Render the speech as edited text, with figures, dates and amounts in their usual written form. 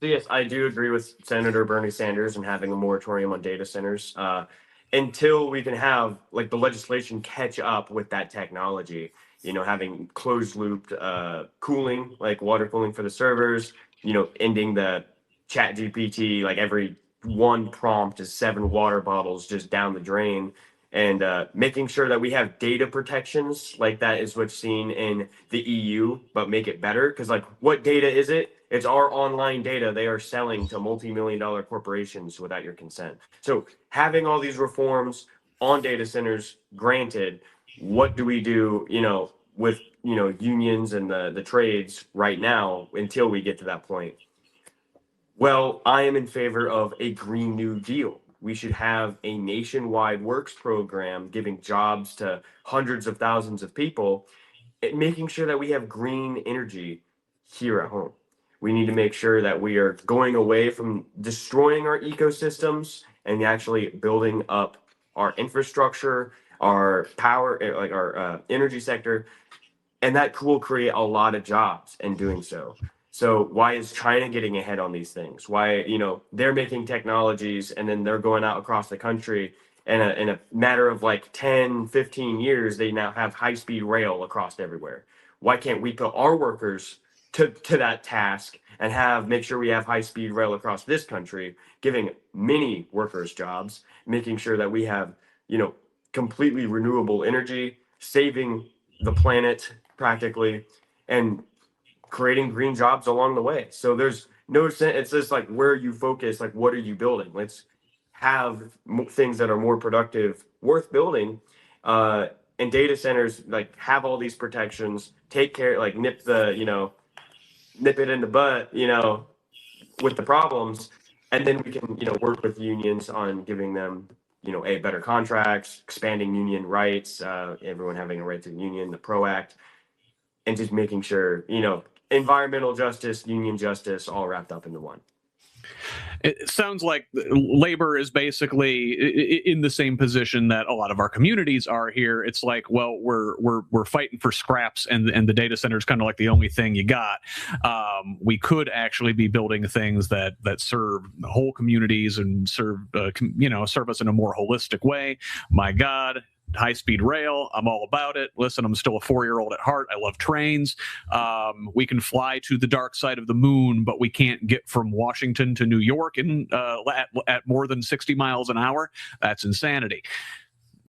So yes, I do agree with Senator Bernie Sanders and having a moratorium on data centers until we can have like the legislation catch up with that technology. You know, having closed loop cooling, like water cooling for the servers. You know, ending the Chat GPT, like every one prompt is 7 water bottles just down the drain, and making sure that we have data protections like that is what's seen in the EU, but make it better. Because like, what data is it? It's our online data they are selling to multi-million-dollar corporations without your consent. So having all these reforms on data centers, granted, what do we do? You know, with unions and the trades right now until we get to that point. Well, I am in favor of a Green New Deal. We should have a nationwide works program giving jobs to hundreds of thousands of people, and making sure that we have green energy here at home. We need to make sure that we are going away from destroying our ecosystems and actually building up our infrastructure, our power, like our energy sector, and that will create a lot of jobs in doing so. So why is China getting ahead on these things? Why, they're making technologies and then they're going out across the country, and in a matter of like 10, 15 years, they now have high speed rail across everywhere. Why can't we put our workers to that task and make sure we have high speed rail across this country, giving many workers jobs, making sure that we have, completely renewable energy, saving the planet practically, and creating green jobs along the way. So there's no sense. It's just like, where you focus, like what are you building? Let's have things that are more productive, worth building. And data centers like have all these protections. Take care, like nip it in the butt, with the problems, and then we can work with unions on giving them a better contracts, expanding union rights, everyone having a right to the union, the PRO Act, and just making sure, environmental justice, union justice, all wrapped up into one. It sounds like labor is basically in the same position that a lot of our communities are here. It's like, well, we're fighting for scraps, and the data center is kind of like the only thing you got. We could actually be building things that serve whole communities and serve us in a more holistic way. My God. High-speed rail, I'm all about it. Listen, I'm still a 4-year-old at heart. I love trains. We can fly to the dark side of the moon, but we can't get from Washington to New York at more than 60 miles an hour. That's insanity.